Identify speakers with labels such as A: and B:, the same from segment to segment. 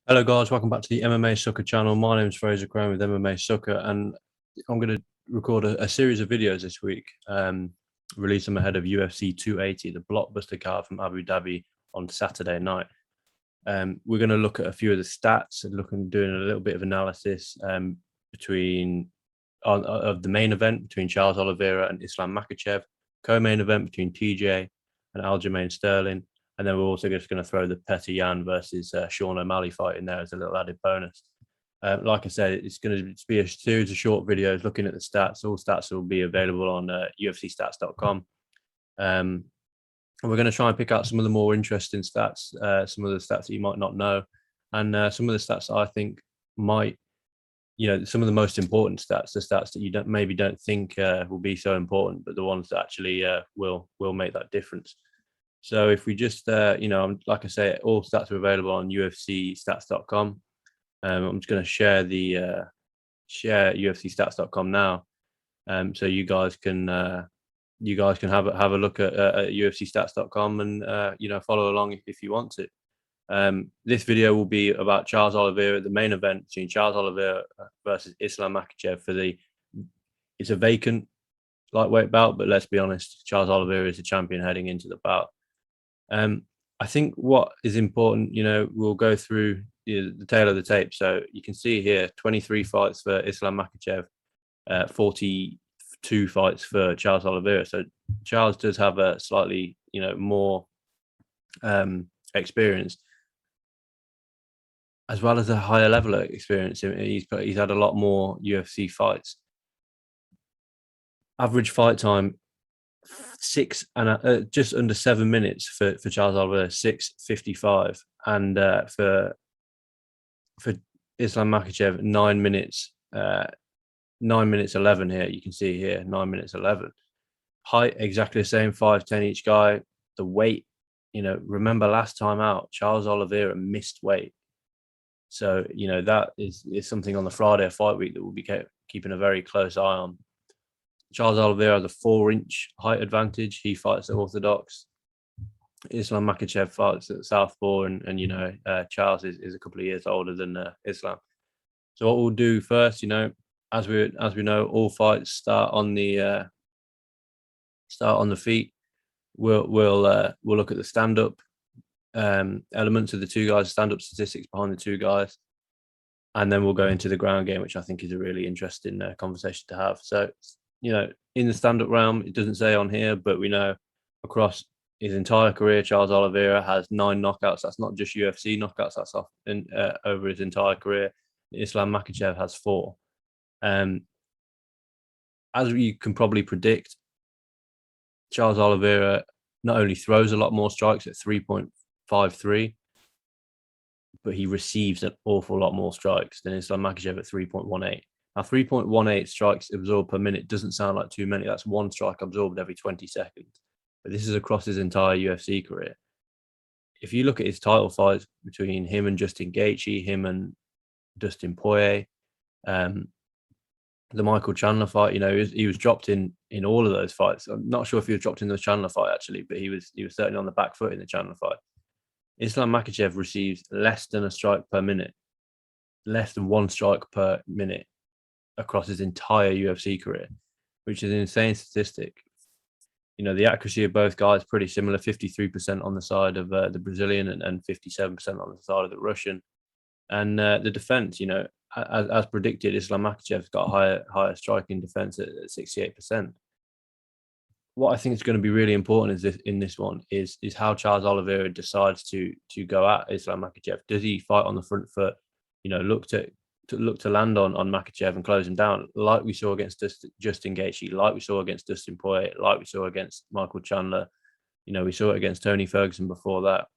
A: Hello, guys. Welcome back to the MMA Sucker channel. My name is Frazer with MMA Sucker, and I'm going to record a series of videos this week. Release them ahead of UFC 280, the blockbuster card from Abu Dhabi on Saturday night. We're going to look at a few of the stats and doing a little bit of analysis of the main event between Charles Oliveira and Islam Makhachev, co-main event between TJ and Aljamain Sterling. And then we're also just going to throw the Petr Yan versus Sean O'Malley fight in there as a little added bonus. Like I said, it's going to be a series of short videos looking at the stats. All stats will be available on UFCstats.com. And we're going to try and pick out some of the more interesting stats, some of the stats that you might not know, and some of the stats that I think might, some of the most important stats, the stats that you don't think will be so important, but the ones that actually will make that difference. So if we just, like I say, all stats are available on UFCstats.com. I'm just going to share UFCstats.com now, so you guys can have a look at UFCstats.com and follow along if you want to. This video will be about Charles Oliveira, the main event between Charles Oliveira versus Islam Makhachev it's a vacant lightweight bout, but let's be honest, Charles Oliveira is the champion heading into the bout. I think what is important, we'll go through the tail of the tape. So you can see here 23 fights for Islam Makhachev, 42 fights for Charles Oliveira. So Charles does have a slightly, more experience, as well as a higher level of experience. He's had a lot more UFC fights. Average fight time, just under 7 minutes for Charles Oliveira, 6:55, and for Islam Makhachev 9 minutes, 9:11 here. You can see here 9:11. Height exactly the same, 5'10" each guy. The weight, remember last time out, Charles Oliveira missed weight, so that is something on the Friday fight week that we'll be keeping a very close eye on. Charles Oliveira has a 4-inch height advantage. He fights at orthodox. Islam Makhachev fights at southpaw, and Charles is a couple of years older than Islam. So what we'll do first, as we know, all fights start on the feet. We'll look at the stand-up elements of the two guys, stand-up statistics behind the two guys, and then we'll go into the ground game, which I think is a really interesting conversation to have. So, in the stand-up realm, it doesn't say on here, but we know across his entire career, Charles Oliveira has 9 knockouts. That's not just UFC knockouts. That's over his entire career. Islam Makhachev has 4. As you can probably predict, Charles Oliveira not only throws a lot more strikes at 3.53, but he receives an awful lot more strikes than Islam Makhachev at 3.18. Now, 3.18 strikes absorbed per minute doesn't sound like too many. That's 1 strike absorbed every 20 seconds. But this is across his entire UFC career. If you look at his title fights between him and Justin Gaethje, him and Dustin Poirier, the Michael Chandler fight, he was dropped in all of those fights. I'm not sure if he was dropped in the Chandler fight, actually, but he was certainly on the back foot in the Chandler fight. Islam Makhachev receives less than a strike per minute, less than 1 strike per minute across his entire UFC career, which is an insane statistic. The accuracy of both guys pretty similar, 53% on the side of the Brazilian and 57% on the side of the Russian. And the defense, as predicted, Islam Makhachev's got a higher striking defense at 68%. What I think is going to be really important in this one is how Charles Oliveira decides to go at Islam Makhachev. Does he fight on the front foot? Look to land on Makhachev and close him down, like we saw against Justin Gaethje, like we saw against Dustin Poirier, like we saw against Michael Chandler. We saw it against Tony Ferguson before that.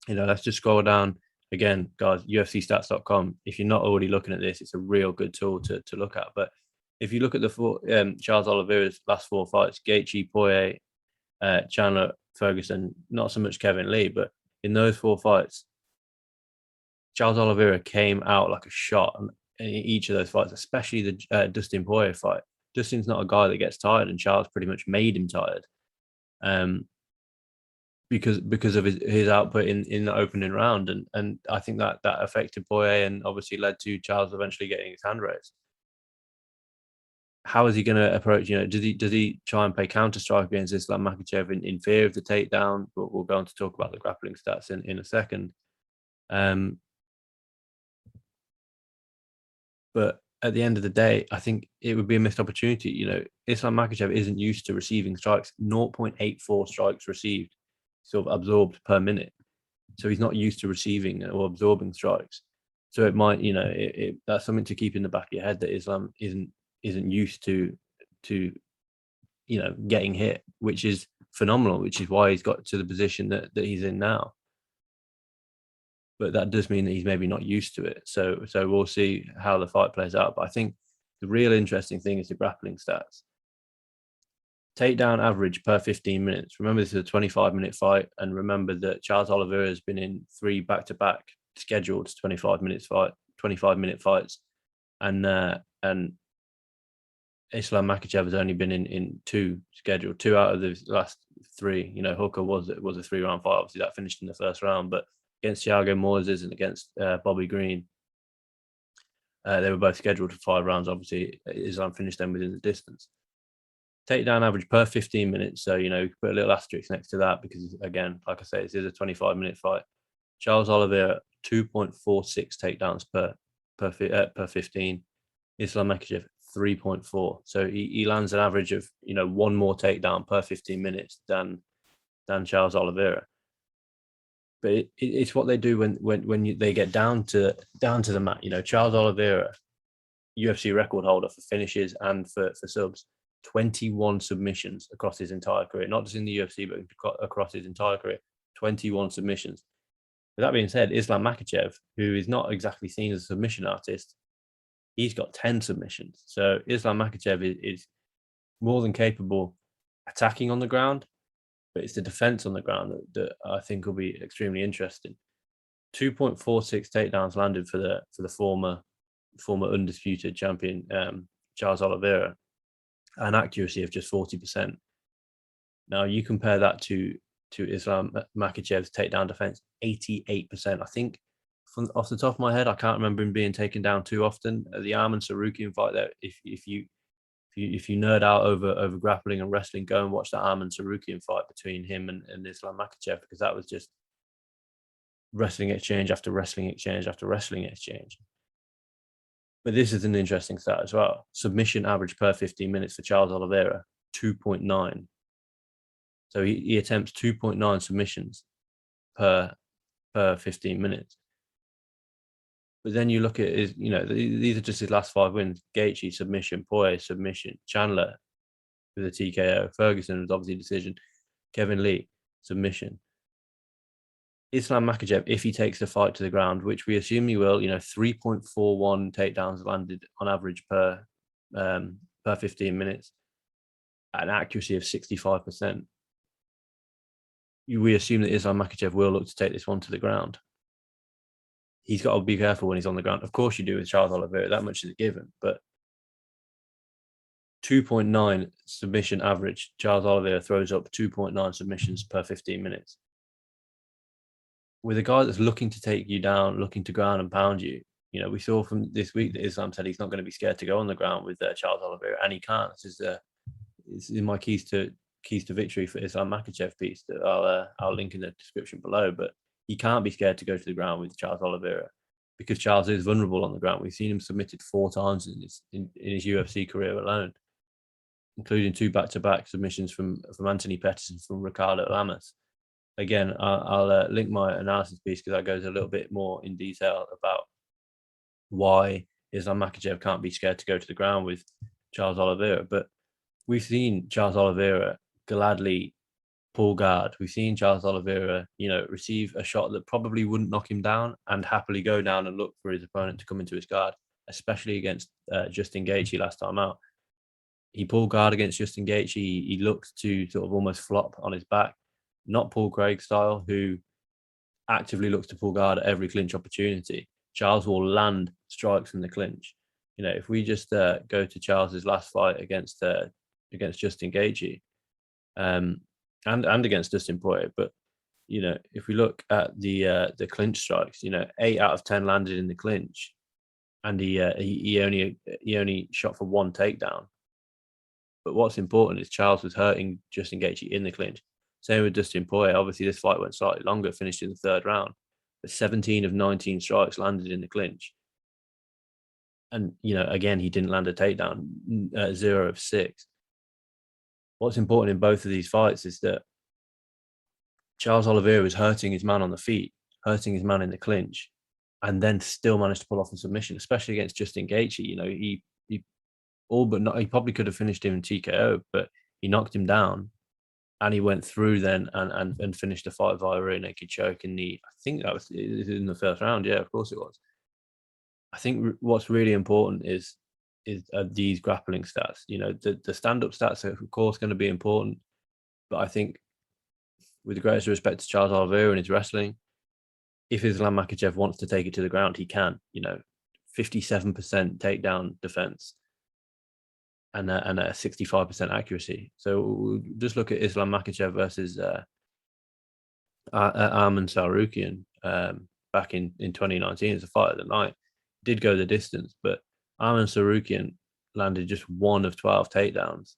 A: Let's just scroll down again, guys. UFCstats.com. If you're not already looking at this, it's a real good tool to look at. But if you look at the Charles Oliveira's last 4 fights, Gaethje, Poirier, Chandler, Ferguson, not so much Kevin Lee, but in those 4 fights, Charles Oliveira came out like a shot in each of those fights, especially the Dustin Poirier fight. Dustin's not a guy that gets tired, and Charles pretty much made him tired. because of his output in the opening round, and I think that affected Poirier and obviously led to Charles eventually getting his hand raised. How is he going to approach? Does he try and play counter strike against Islam Makhachev in fear of the takedown? But we'll go on to talk about the grappling stats in a second. But at the end of the day, I think it would be a missed opportunity. Islam Makhachev isn't used to receiving strikes. 0.84 strikes received, sort of absorbed per minute. So he's not used to receiving or absorbing strikes. So it might, that's something to keep in the back of your head, that Islam isn't used to getting hit, which is phenomenal, which is why he's got to the position that he's in now. But that does mean that he's maybe not used to it. So we'll see how the fight plays out. But I think the real interesting thing is the grappling stats. Takedown average per 15 minutes. Remember, this is a 25-minute fight, and remember that Charles Oliveira has been in 3 back-to-back scheduled 25-minute fights, and Islam Makhachev has only been in 2 scheduled, 2 out of the last 3. Hooker was a 3-round fight. Obviously, that finished in the first round, but against Thiago Moises and against Bobby Green, they were both scheduled for 5 rounds. Obviously, Islam finished them within the distance. Takedown average per 15 minutes. So, put a little asterisk next to that because, again, like I say, this is a 25-minute fight. Charles Oliveira, 2.46 takedowns per 15. Islam Makhachev, 3.4. So he lands an average of, 1 more takedown per 15 minutes than Charles Oliveira. But it's what they do when they get down to the mat. Charles Oliveira, UFC record holder for finishes and for subs, 21 submissions across his entire career, not just in the UFC, but across his entire career, 21 submissions. With that being said, Islam Makhachev, who is not exactly seen as a submission artist, he's got 10 submissions. So Islam Makhachev is more than capable attacking on the ground, but it's the defense on the ground that I think will be extremely interesting. 2.46 takedowns landed for the former undisputed champion, Charles Oliveira, an accuracy of just 40%. Now you compare that to Islam Makhachev's takedown defense, 88%. I think off the top of my head, I can't remember him being taken down too often. The Arman Sarukian fight, there, if you nerd out over grappling and wrestling, go and watch that Arman Sarukian fight between him and Islam Makhachev, because that was just wrestling exchange after wrestling exchange after wrestling exchange. But this is an interesting stat as well. Submission average per 15 minutes for Charles Oliveira, 2.9. So he attempts 2.9 submissions per 15 minutes. But then you look at his, these are just his last 5 wins. Gaethje, submission. Poirier, submission. Chandler with a TKO. Ferguson was obviously decision. Kevin Lee, submission. Islam Makhachev, if he takes the fight to the ground, which we assume he will, 3.41 takedowns landed on average per 15 minutes, at an accuracy of 65%. We assume that Islam Makhachev will look to take this one to the ground. He's got to be careful when he's on the ground. Of course you do with Charles Oliveira, that much is a given, but 2.9 submission average, Charles Oliveira throws up 2.9 submissions per 15 minutes. With a guy that's looking to take you down, looking to ground and pound you, we saw from this week that Islam said he's not going to be scared to go on the ground with Charles Oliveira, and he can't. This is my keys to victory for Islam Makhachev piece that I'll link in the description below. But he can't be scared to go to the ground with Charles Oliveira because Charles is vulnerable on the ground. We've seen him submitted 4 times in his UFC career alone, including 2 back-to-back submissions from Anthony Pettis and from Ricardo Lamas. Again, I'll link my analysis piece because that goes a little bit more in detail about why Islam Makhachev can't be scared to go to the ground with Charles Oliveira. But we've seen Charles Oliveira gladly pull guard. We've seen Charles Oliveira, receive a shot that probably wouldn't knock him down and happily go down and look for his opponent to come into his guard, especially against Justin Gaethje last time out. He pulled guard against Justin Gaethje. He looked to sort of almost flop on his back, not Paul Craig style, who actively looks to pull guard at every clinch opportunity. Charles will land strikes in the clinch. If we just go to Charles's last fight against Justin Gaethje, and against Dustin Poirier, but if we look at the clinch strikes, 8 out of 10 landed in the clinch, and he only shot for one takedown. But what's important is Charles was hurting Justin Gaethje in the clinch. Same with Dustin Poirier. Obviously, this fight went slightly longer, finished in the third round, but 17 of 19 strikes landed in the clinch. And again, he didn't land a takedown. 0 of 6. What's important in both of these fights is that Charles Oliveira was hurting his man on the feet, hurting his man in the clinch, and then still managed to pull off a submission, especially against Justin Gaethje. He all but not, he probably could have finished him in TKO, but he knocked him down, and he went through then and finished the fight via rear naked choke in I think that was in the first round. Yeah, of course it was. I think what's really important is these grappling stats. The stand-up stats are of course going to be important, but I think, with the greatest respect to Charles Oliveira and his wrestling, if Islam Makhachev wants to take it to the ground, he can. 57% takedown defense and a 65% accuracy. So we'll just look at Islam Makhachev versus Arman Sarukian back in 2019 as a fight of the night. Did go the distance, but Arman Sarukian landed just 1 of 12 takedowns.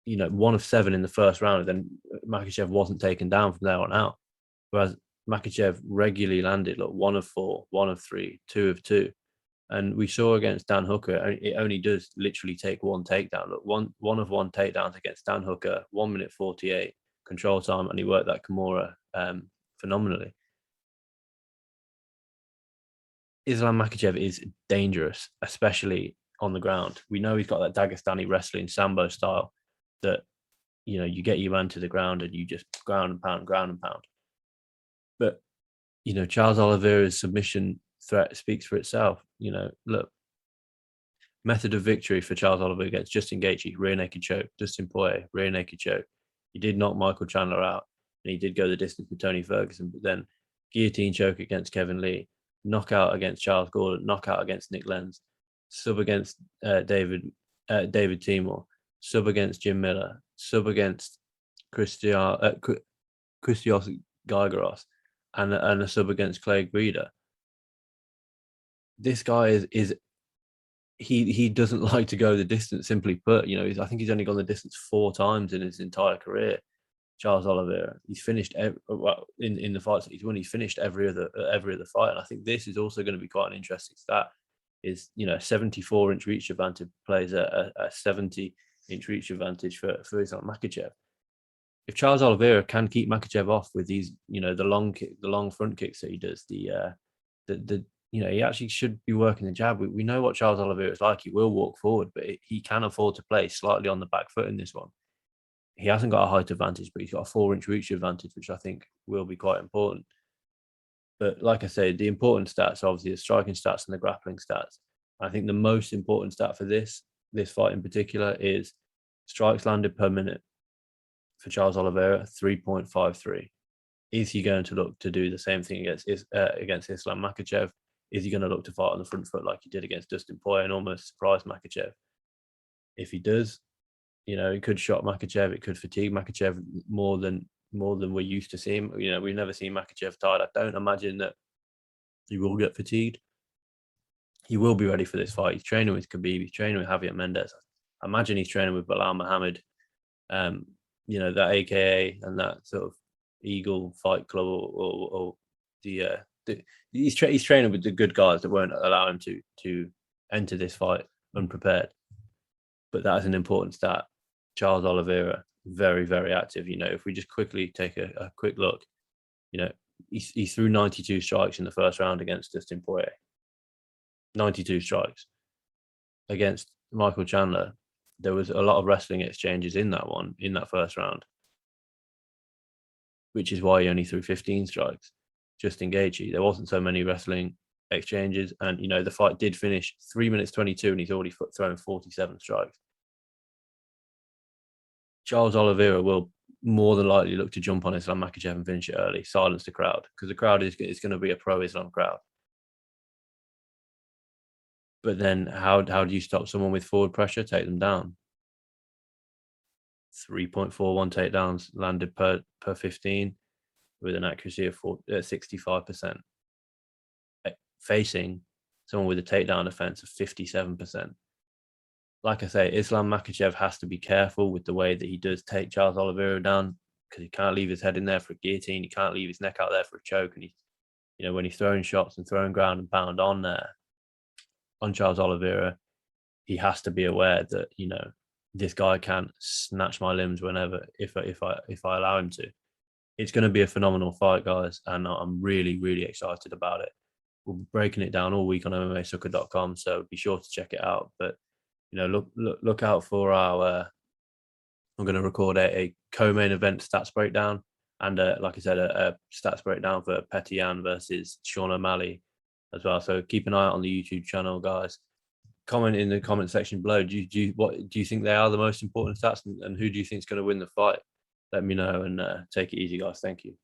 A: 1 of 7 in the first round, and then Makhachev wasn't taken down from there on out. Whereas Makhachev regularly landed 1 of 4, 1 of 3, 2 of 2. And we saw against Dan Hooker, it only does literally take 1 takedown. Look, one of 1 takedowns against Dan Hooker, 1 minute 48 control time, and he worked that Kimura phenomenally. Islam Makhachev is dangerous, especially on the ground. We know he's got that Dagestani wrestling Sambo style that, you get your man to the ground and you just ground and pound. But, Charles Oliveira's submission threat speaks for itself. Look, method of victory for Charles Oliveira against Justin Gaethje, rear naked choke. Dustin Poirier, rear naked choke. He did knock Michael Chandler out, and he did go the distance with Tony Ferguson, but then guillotine choke against Kevin Lee, knockout against Charles Gordon, knockout against Nick Lenz, sub against David Timur, sub against Jim Miller, sub against Christios Gigeros, and a sub against Clay Guida. This guy he doesn't like to go the distance. Simply put, I think he's only gone the distance 4 times in his entire career. Charles Oliveira, he's finished in the fights that he's won. He's finished every other fight, and I think this is also going to be quite an interesting stat. Is 74-inch reach advantage plays a 70-inch reach advantage for Islam Makhachev. If Charles Oliveira can keep Makhachev off with these, the long front kicks that he does, he actually should be working the jab. We know what Charles Oliveira is like. He will walk forward, but he can afford to play slightly on the back foot in this one. He hasn't got a height advantage, but he's got a 4-inch reach advantage, which I think will be quite important. But like I said, the important stats are obviously the striking stats and the grappling stats. I think the most important stat for this fight in particular is strikes landed per minute for Charles Oliveira, 3.53. Is he going to look to do the same thing against Islam Makhachev? Is he going to look to fight on the front foot like he did against Dustin Poirier and almost surprise Makhachev? If he does, it could shock Makhachev. It could fatigue Makhachev more than we're used to seeing. We've never seen Makhachev tired. I don't imagine that he will get fatigued. He will be ready for this fight. He's training with Khabib. He's training with Javier Mendez. I imagine he's training with Bilal Muhammad. That AKA and that sort of Eagle Fight Club or he's training with the good guys that won't allow him to enter this fight unprepared. But that is an important stat. Charles Oliveira, very, very active. If we just quickly take a quick look, he threw 92 strikes in the first round against Dustin Poirier. 92 strikes. Against Michael Chandler, there was a lot of wrestling exchanges in that first round, which is why he only threw 15 strikes. Justin Gaethje, there wasn't so many wrestling exchanges, and the fight did finish 3 minutes 22, and he's already thrown 47 strikes. Charles Oliveira will more than likely look to jump on Islam Makhachev and finish it early, silence the crowd, because the crowd is going to be a pro-Islam crowd. But then how do you stop someone with forward pressure? Take them down. 3.41 takedowns landed per 15. with an accuracy of 65%, facing someone with a takedown defense of 57%. Like I say, Islam Makhachev has to be careful with the way that he does take Charles Oliveira down, because he can't leave his head in there for a guillotine. He can't leave his neck out there for a choke. And when he's throwing shots and throwing ground and pound on Charles Oliveira, he has to be aware that this guy can snatch my limbs whenever if I allow him to. It's going to be a phenomenal fight, guys, and I'm really, really excited about it. We'll be breaking it down all week on MMAsucker.com, so be sure to check it out. But look out for our. I'm going to record a co-main event stats breakdown, and like I said, a stats breakdown for Petr Yan versus Sean O'Malley as well. So keep an eye out on the YouTube channel, guys. Comment in the comment section below. Do you think they are the most important stats, and who do you think is going to win the fight? Let me know, and take it easy, guys. Thank you.